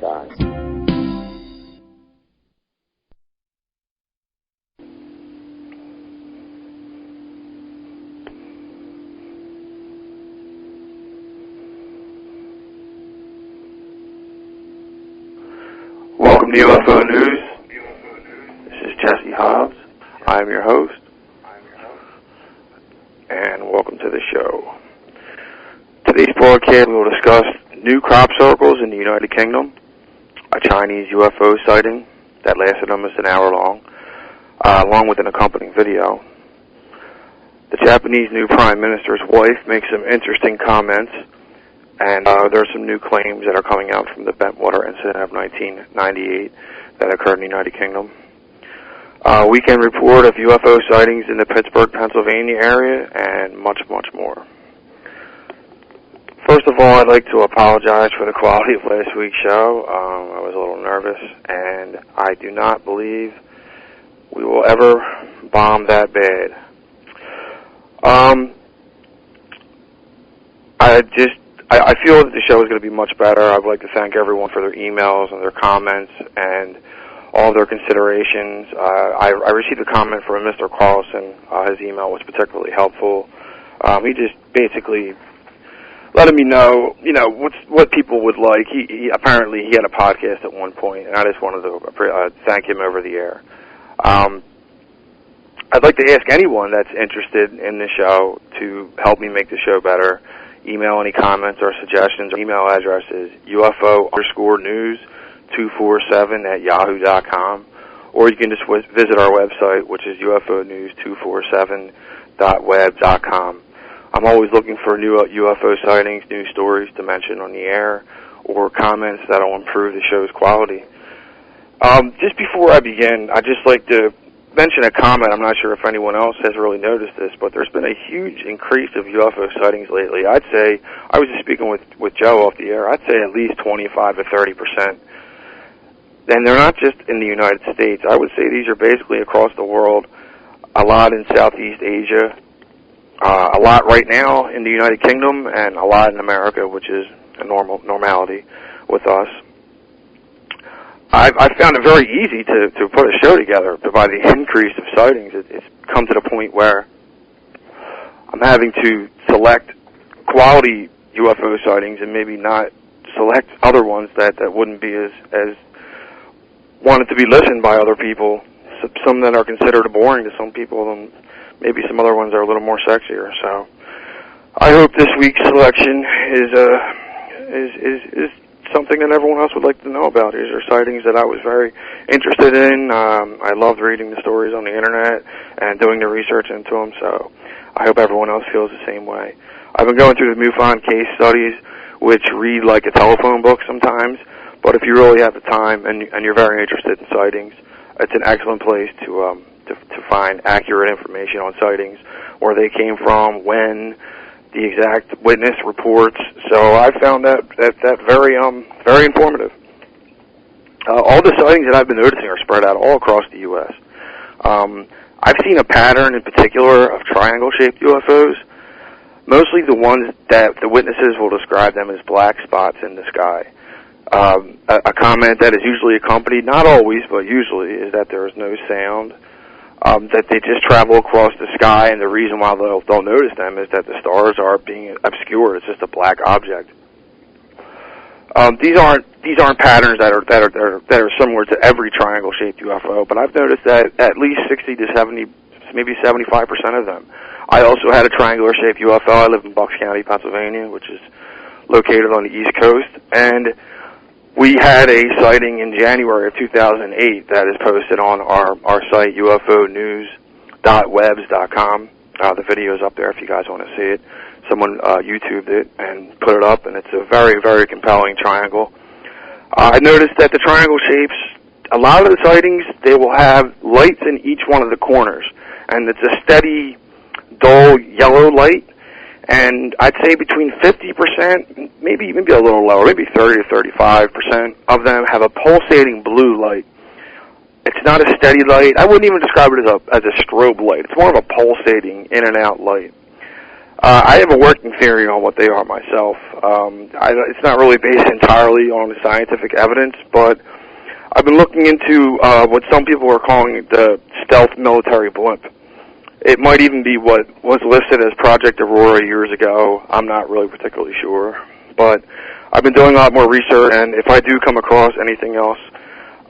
skies. Welcome to UFO News. This is Jesse Hobbs. I'm your host. And welcome to the show. Today's broadcast we will discuss new crop circles in the United Kingdom, a Chinese UFO sighting that lasted almost an hour long, along with an accompanying video. The Japanese new Prime Minister's wife makes some interesting comments, and there are some new claims that are coming out from the Bentwater incident of 1998 that occurred in the United Kingdom. Weekend report of UFO sightings in the Pittsburgh, Pennsylvania area, and much, much more. First of all, I'd like to apologize for the quality of last week's show. I was a little nervous, and I do not believe we will ever bomb that bad. I feel that the show is going to be much better. I'd like to thank everyone for their emails and their comments and all their considerations. I received a comment from Mr. Carlson. His email was particularly helpful. He just basically letting me know, what people would like. He apparently he had a podcast at one point, and I just wanted to thank him over the air. I'd like to ask anyone that's interested in the show to help me make the show better. Email any comments or suggestions. Our email address is UFO_news247@yahoo.com, or you can just visit our website, which is UFOnews247.web.com. I'm always looking for new UFO sightings, new stories to mention on the air, or comments that will improve the show's quality. Just before I begin, I'd just like to mention a comment. I'm not sure if anyone else has really noticed this, but there's been a huge increase of UFO sightings lately. I'd say, I was just speaking with Joe off the air, I'd say at least 25 to 30%. And they're not just in the United States. I would say these are basically across the world, a lot in Southeast Asia, a lot right now in the United Kingdom, and a lot in America, which is a normality with us. I found it very easy to put a show together by the increase of sightings. It's come to the point where I'm having to select quality UFO sightings and maybe not select other ones that wouldn't be as wanted to be listened by other people. Some that are considered boring to some people, and maybe some other ones are a little more sexier. So I hope this week's selection is something that everyone else would like to know about. These are sightings that I was very interested in. I loved reading the stories on the internet and doing the research into them, so I hope everyone else feels the same way. I've been going through the MUFON case studies, which read like a telephone book sometimes, but if you really have the time and you're very interested in sightings, it's an excellent place to find accurate information on sightings, where they came from, when, the exact witness reports. So I found that very informative. All the sightings that I've been noticing are spread out all across the U.S. I've seen a pattern in particular of triangle-shaped UFOs, mostly the ones that the witnesses will describe them as black spots in the sky. A comment that is usually accompanied, not always, but usually, is that there is no sound. That they just travel across the sky, and the reason why they'll notice them is that the stars are being obscured. It's just a black object. These aren't patterns that are similar to every triangle-shaped UFO, but I've noticed that at least 60 to 70, maybe 75% of them. I also had a triangular-shaped UFO. I live in Bucks County, Pennsylvania, which is located on the East Coast, and we had a sighting in January of 2008 that is posted on our site, ufonews.webs.com. The video is up there if you guys want to see it. Someone YouTubed it and put it up, and it's a very, very compelling triangle. I noticed that the triangle shapes, a lot of the sightings, they will have lights in each one of the corners, and it's a steady, dull yellow light. And I'd say between 50%, maybe a little lower, maybe 30 to 35% of them have a pulsating blue light. It's not a steady light. I wouldn't even describe it as a strobe light. It's more of a pulsating in and out light. I have a working theory on what they are myself. It's not really based entirely on the scientific evidence, but I've been looking into what some people are calling the stealth military blimp. It might even be what was listed as Project Aurora years ago. I'm not really particularly sure. But I've been doing a lot more research, and if I do come across anything else,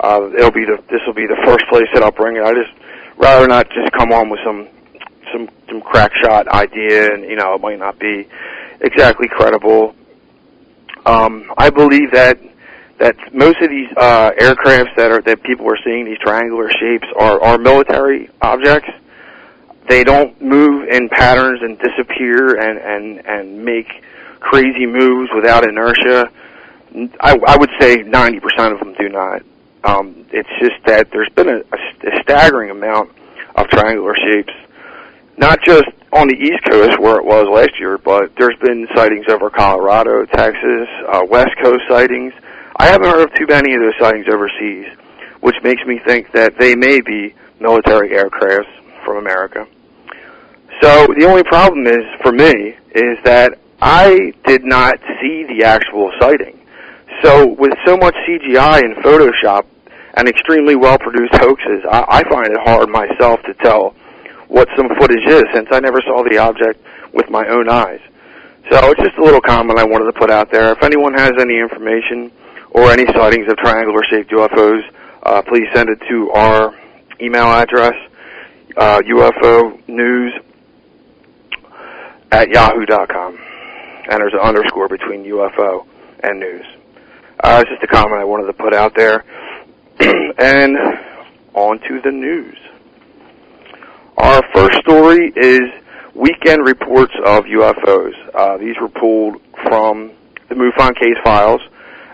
this will be the first place that I'll bring it. I just rather not just come on with some crack shot idea, and it might not be exactly credible. I believe that most of these aircrafts that people are seeing, these triangular shapes, are military objects. They don't move in patterns and disappear and make crazy moves without inertia. I would say 90% of them do not. It's just that there's been a staggering amount of triangular shapes, not just on the East Coast where it was last year, but there's been sightings over Colorado, Texas, West Coast sightings. I haven't heard of too many of those sightings overseas, which makes me think that they may be military aircrafts from America. So the only problem is, for me, is that I did not see the actual sighting. So with so much CGI and Photoshop and extremely well-produced hoaxes, I find it hard myself to tell what some footage is, since I never saw the object with my own eyes. So it's just a little comment I wanted to put out there. If anyone has any information or any sightings of triangular-shaped UFOs, please send it to our email address, ufonews@yahoo.com. And there's an underscore between UFO and news. It's just a comment I wanted to put out there. And on to the news. Our first story is weekend reports of UFOs. These were pulled from the MUFON case files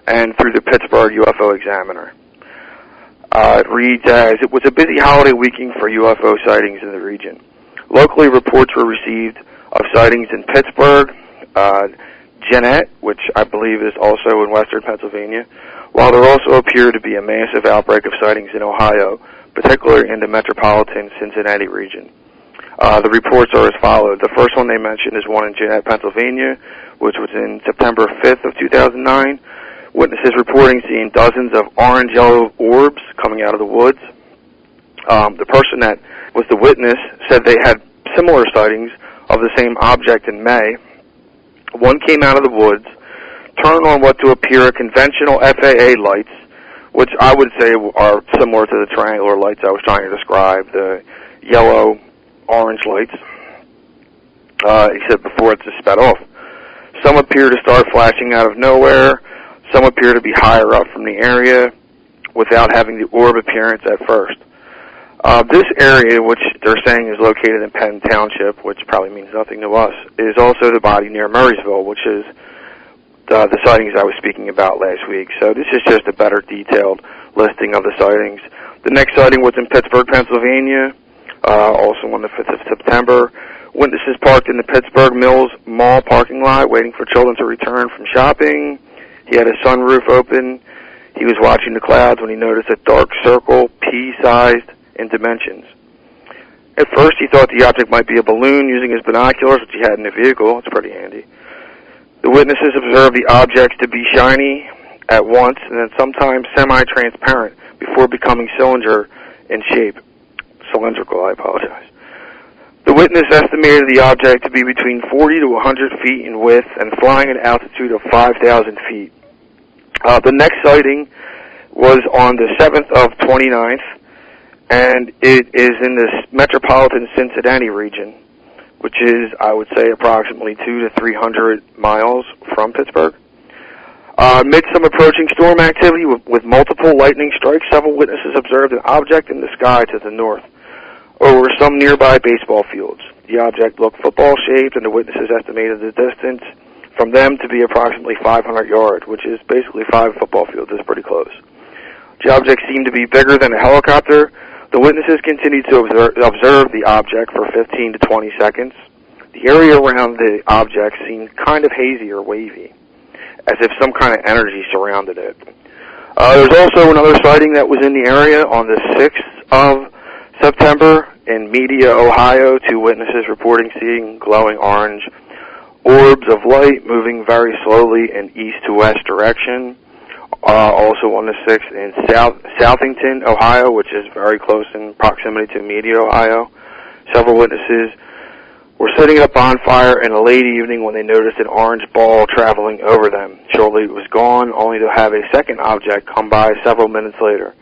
and through the Pittsburgh UFO Examiner. It reads as, it was a busy holiday weekend for UFO sightings in the region. Locally, reports were received of sightings in Pittsburgh, Gannett, which I believe is also in western Pennsylvania, while there also appeared to be a massive outbreak of sightings in Ohio, particularly in the metropolitan Cincinnati region. The reports are as follows. The first one they mentioned is one in Gannett, Pennsylvania, which was in September 5th of 2009. Witnesses reporting seeing dozens of orange-yellow orbs coming out of the woods. The person that was the witness said they had similar sightings of the same object in May. One came out of the woods, turned on what to appear conventional FAA lights, which I would say are similar to the triangular lights I was trying to describe, the yellow-orange lights, except before it just sped off. Some appear to start flashing out of nowhere. Some appear to be higher up from the area without having the orb appearance at first. This area, which they're saying is located in Penn Township, which probably means nothing to us, is also the body near Murraysville, which is the sightings I was speaking about last week. So this is just a better detailed listing of the sightings. The next sighting was in Pittsburgh, Pennsylvania, also on the 5th of September. Witnesses parked in the Pittsburgh Mills Mall parking lot waiting for children to return from shopping. He had his sunroof open. He was watching the clouds when he noticed a dark circle, pea-sized in dimensions. At first, he thought the object might be a balloon using his binoculars, which he had in the vehicle. It's pretty handy. The witnesses observed the objects to be shiny at once and then sometimes semi-transparent before becoming cylindrical, I apologize. The witness estimated the object to be between 40 to 100 feet in width and flying at an altitude of 5,000 feet. The next sighting was on the 7th of 29th, and it is in the metropolitan Cincinnati region, which is, I would say, approximately 200 to 300 miles from Pittsburgh. Amid some approaching storm activity with multiple lightning strikes, several witnesses observed an object in the sky to the north over some nearby baseball fields. The object looked football-shaped, and the witnesses estimated the distance from them to be approximately 500 yards, which is basically 5 football fields. It's pretty close. The object seemed to be bigger than a helicopter. The witnesses continued to observe the object for 15 to 20 seconds. The area around the object seemed kind of hazy or wavy, as if some kind of energy surrounded it. There's also another sighting that was in the area on the 6th of September in Media, Ohio. 2 witnesses reporting seeing glowing orange orbs of light moving very slowly in east to west direction. Also on the 6th in Southington, Ohio, which is very close in proximity to Meade, Ohio. Several witnesses were sitting at a bonfire in the late evening when they noticed an orange ball traveling over them. Shortly it was gone, only to have a second object come by several minutes later,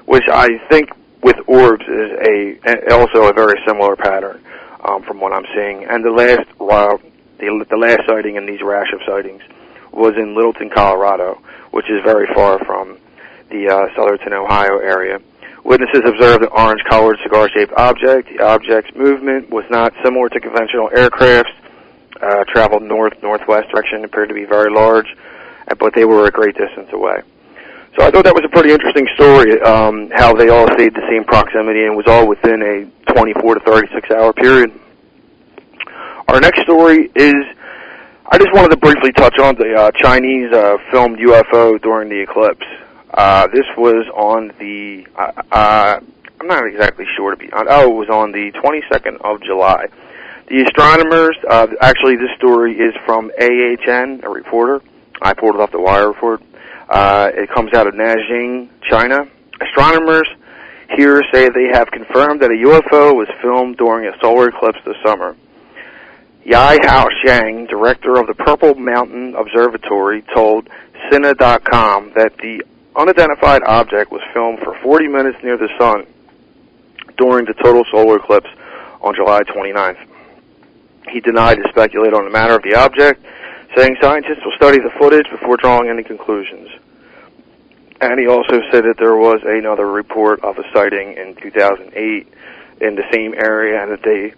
which I think with orbs is also a very similar pattern from what I'm seeing. And the last sighting in these rash of sightings was in Littleton, Colorado, which is very far from the Southerton, Ohio area. Witnesses observed an orange-colored cigar-shaped object. The object's movement was not similar to conventional aircrafts. Traveled north-northwest direction, appeared to be very large, but they were a great distance away. So I thought that was a pretty interesting story, how they all stayed the same proximity and was all within a 24 to 36-hour period. Our next story is, I just wanted to briefly touch on the Chinese filmed UFO during the eclipse. This was on the, I'm not exactly sure to be honest. Oh, it was on the 22nd of July. The astronomers, actually this story is from AHN, a reporter. I pulled it off the Wire report. It comes out of Nanjing, China. Astronomers here say they have confirmed that a UFO was filmed during a solar eclipse this summer. Yai Hao Shang, director of the Purple Mountain Observatory, told Sina.com that the unidentified object was filmed for 40 minutes near the sun during the total solar eclipse on July 29th. He denied to speculate on the matter of the object, saying scientists will study the footage before drawing any conclusions. And he also said that there was another report of a sighting in 2008 in the same area, and that they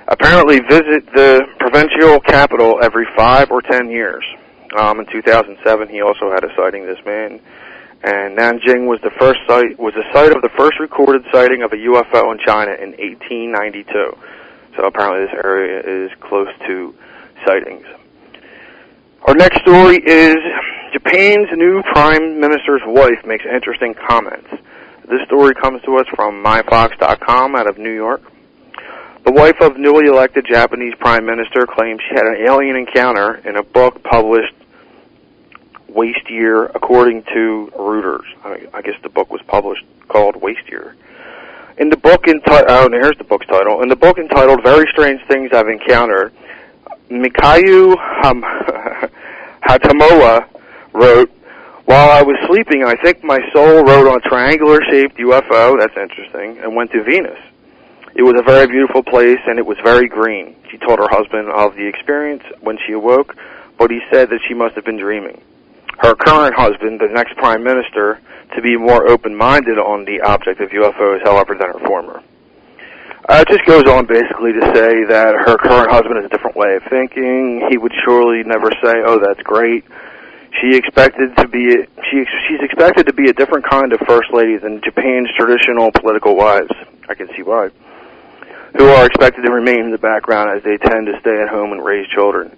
apparently visit the provincial capital every 5 or 10 years. In 2007, he also had a sighting, this man. And Nanjing was the site of the first recorded sighting of a UFO in China in 1892. So apparently this area is close to sightings. Our next story is Japan's new prime minister's wife makes interesting comments. This story comes to us from myfox.com out of New York. The wife of newly elected Japanese prime minister claims she had an alien encounter in a book published Waste Year, according to Reuters. I guess the book was published called Waste Year. In the book here's the book's title. In the book entitled Very Strange Things I've Encountered, Mikayu Hatamoa wrote, "While I was sleeping, I think my soul rode on a triangular-shaped UFO," that's interesting, "and went to Venus. It was a very beautiful place, and it was very green." She told her husband of the experience when she awoke, but he said that she must have been dreaming. Her current husband, the next prime minister, to be more open-minded on the object of UFOs, however, than her former. It just goes on basically to say that her current husband has a different way of thinking. He would surely never say, "Oh, that's great." She's expected to be a different kind of first lady than Japan's traditional political wives. I can see why. Who are expected to remain in the background as they tend to stay at home and raise children.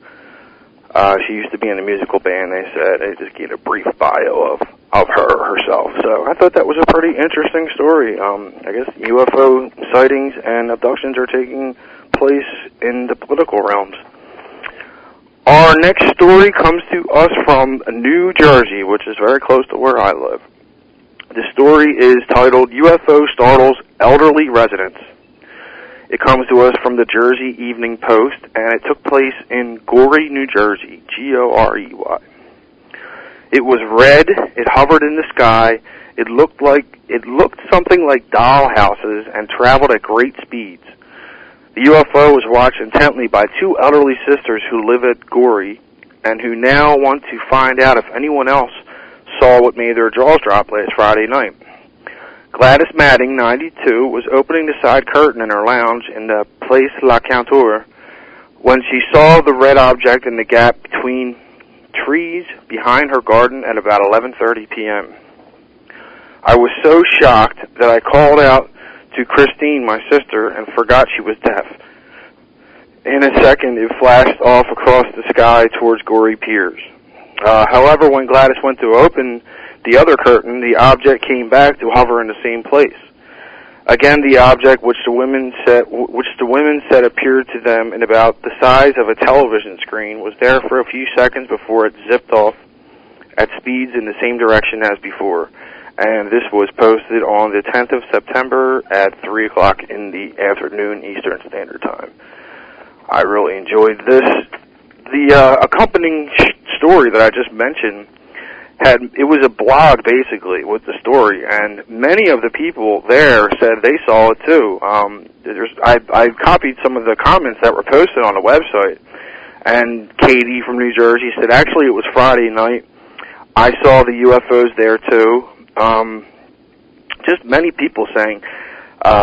She used to be in a musical band, they said. They just gave a brief bio of her herself. So I thought that was a pretty interesting story. I guess UFO sightings and abductions are taking place in the political realms. Our next story comes to us from New Jersey, which is very close to where I live. The story is titled UFO Startles Elderly Residents. It comes to us from the Jersey Evening Post, and it took place in Gorey, New Jersey, Gorey. It was red, it hovered in the sky, it looked something like doll houses and traveled at great speeds. The UFO was watched intently by two elderly sisters who live at Gorey and who now want to find out if anyone else saw what made their jaws drop last Friday night. Gladys Madding, 92, was opening the side curtain in her lounge in the Place La Cantor when she saw the red object in the gap between trees behind her garden at about 11:30 p.m. I was so shocked that I called out to Christine, my sister, and forgot she was deaf. In a second, it flashed off across the sky towards Gorey Piers. However, when Gladys went to open the other curtain, the object came back to hover in the same place. Again, the object, which the women said appeared to them in about the size of a television screen, was there for a few seconds before it zipped off at speeds in the same direction as before. And this was posted on the 10th of September at 3 o'clock in the afternoon Eastern Standard Time. I really enjoyed this. The accompanying story that I just mentioned it was a blog basically with the story, and many of the people there said they saw it too. I copied some of the comments that were posted on the website, and Katie from New Jersey said actually it was Friday night. I saw the UFOs there too. Just many people saying.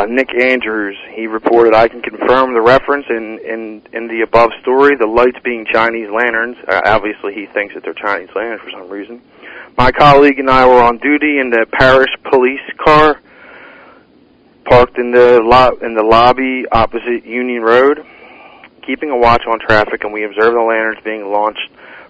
Nick Andrews, he reported, I can confirm the reference in the above story, the lights being Chinese lanterns. Obviously, he thinks that they're Chinese lanterns for some reason. My colleague and I were on duty in the Paris police car, parked in the lobby opposite Union Road, keeping a watch on traffic, and we observed the lanterns being launched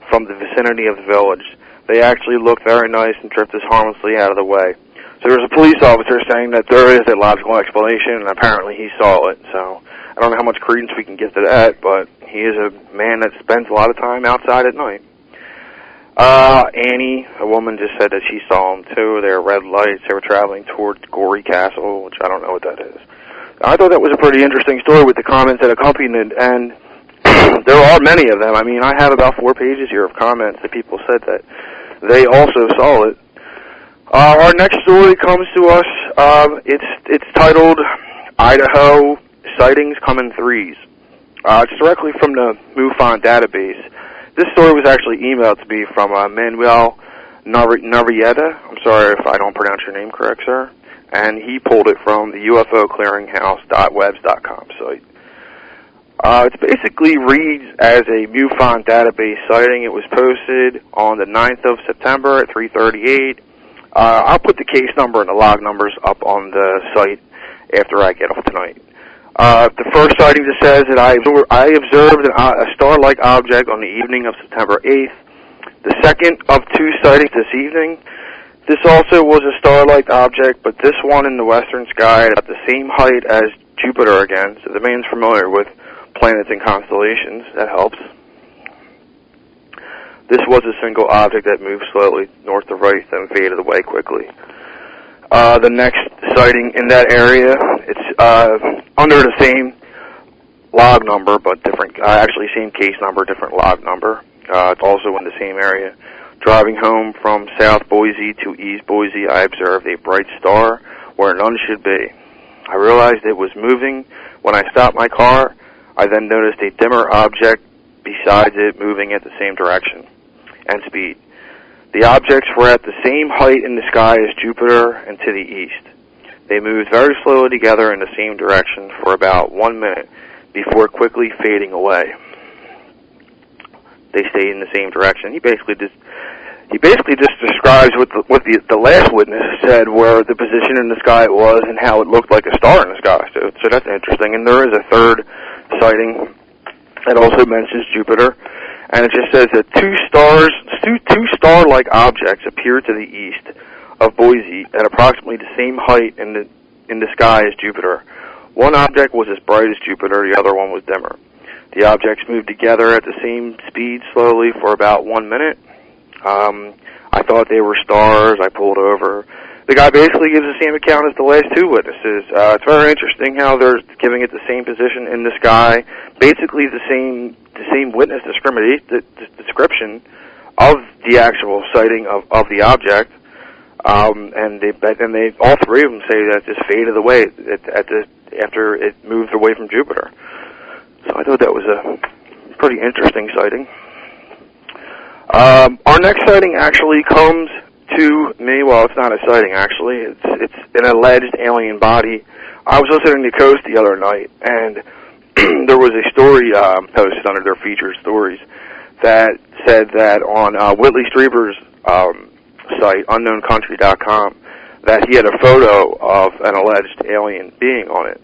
from the vicinity of the village. They actually looked very nice and drifted harmlessly out of the way. So there was a police officer saying that there is a logical explanation, and apparently he saw it. So I don't know how much credence we can give to that, but he is a man that spends a lot of time outside at night. Annie, a woman, just said that she saw them too. They were red lights. They were traveling towards Gory Castle, which I don't know what that is. I thought that was a pretty interesting story with the comments that accompanied it, and there are many of them. I mean, I have about 4 pages here of comments that people said that they also saw it. Our next story comes to us. It's titled Idaho Sightings Come in Threes. It's directly from the MUFON database. This story was actually emailed to me from Manuel Navrieta. I'm sorry if I don't pronounce your name correct, sir. And he pulled it from the UFOclearinghouse.webs.com site. It basically reads as a MUFON database sighting. It was posted on the 9th of September at 3:38. I'll put the case number and the log numbers up on the site after I get off tonight. The first sighting just says that I observed a star-like object on the evening of September 8th. The second of 2 sightings this evening. This also was a star-like object, but this one in the western sky at the same height as Jupiter again. So the man's familiar with planets and constellations. That helps. This was a single object that moved slowly north to right, then faded away quickly. The next sighting in that area, it's under the same log number, but different, actually same case number, different log number. It's also in the same area. Driving home from South Boise to East Boise, I observed a bright star where none should be. I realized it was moving. When I stopped my car, I then noticed a dimmer object besides it moving at the same direction and speed. The objects were at the same height in the sky as Jupiter and to the east. They moved very slowly together in the same direction for about 1 minute before quickly fading away. They stayed in the same direction. He basically just describes what the last witness said, where the position in the sky it was and how it looked like a star in the sky. So that's interesting. And there is a third sighting that also mentions Jupiter. And it just says that two star-like objects appeared to the east of Boise at approximately the same height in the sky as Jupiter. One object was as bright as Jupiter, the other one was dimmer. The objects moved together at the same speed slowly for about 1 minute. I thought they were stars. I pulled over. The guy basically gives the same account as the last 2 witnesses. It's very interesting how they're giving it the same position in the sky, basically the same witness description of the actual sighting of the object, and they all 3 of them say that it just faded away after it moved away from Jupiter. So I thought that was a pretty interesting sighting. Our next sighting actually comes to me. Well, it's not a sighting actually. It's an alleged alien body. I was listening to Coast the other night, and there was a story posted under their featured stories that said that on Whitley Strieber's site, unknowncountry.com, that he had a photo of an alleged alien being on it.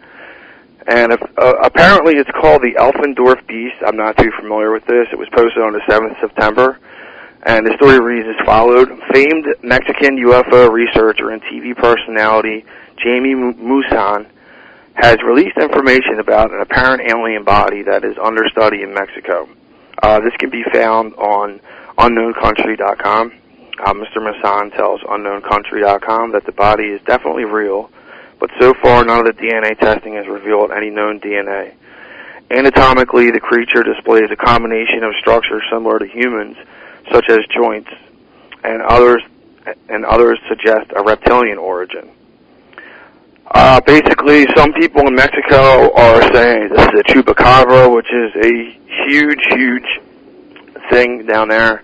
And apparently it's called the Elfendorf Beast. I'm not too familiar with this. It was posted on the 7th of September. And the story reads as followed. Famed Mexican UFO researcher and TV personality Jamie Musan has released information about an apparent alien body that is under study in Mexico. This can be found on unknowncountry.com. Mr. Musan tells unknowncountry.com that the body is definitely real, but so far none of the DNA testing has revealed any known DNA. Anatomically, the creature displays a combination of structures similar to humans, such as joints, and others suggest a reptilian origin. Basically, some people in Mexico are saying this is a chupacabra, which is a huge thing down there.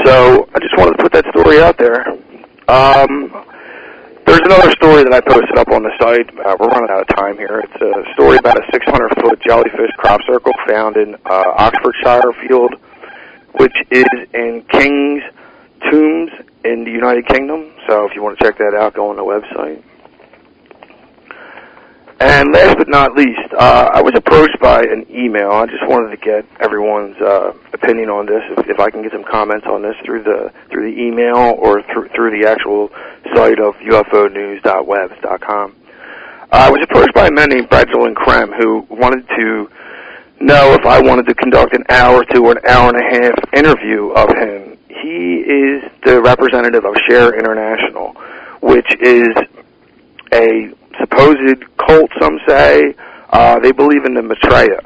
So I just wanted to put that story out there. There's another story that I posted up on the site. We're running out of time here. It's a story about a 600-foot jellyfish crop circle found in Oxfordshire Field, which is in King's Tombs in the United Kingdom. So if you want to check that out, go on the website. And last but not least, I was approached by an email. I just wanted to get everyone's opinion on this. If I can get some comments on this through the email or through the actual site of ufonews.webs.com. I was approached by a man named Bredzel and Krem who wanted to know if I wanted to conduct an hour to an hour and a half interview of him. He is the representative of Share International, which is a supposed cult, some say. They believe in the Maitreya.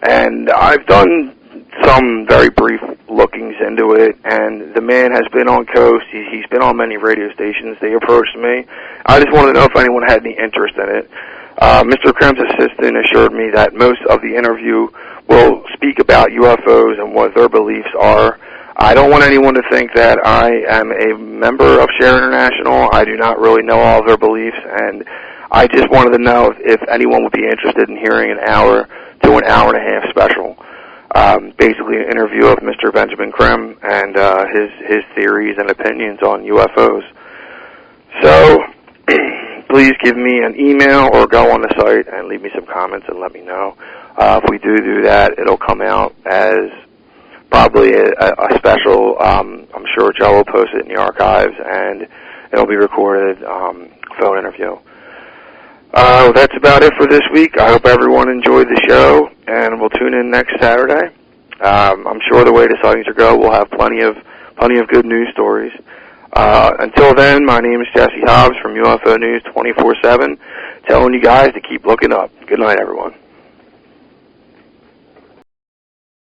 And I've done some very brief lookings into it, and the man has been on Coast. He's been on many radio stations. They approached me. I just wanted to know if anyone had any interest in it. Mr. Krem's assistant assured me that most of the interview will speak about UFOs and what their beliefs are. I don't want anyone to think that I am a member of Share International. I do not really know all of their beliefs, and I just wanted to know if anyone would be interested in hearing an hour to an hour and a half special. Basically an interview of Mr. Benjamin Krem and his theories and opinions on UFOs. So please give me an email or go on the site and leave me some comments and let me know. If we do that, it'll come out as probably a special. I'm sure Joe will post it in the archives, and it'll be recorded phone interview. That's about it for this week. I hope everyone enjoyed the show, and we'll tune in next Saturday. I'm sure the way the sightings are go, we'll have plenty of good news stories. Until then, my name is Jesse Hobbs from UFO News 24/7, telling you guys to keep looking up. Good night, everyone.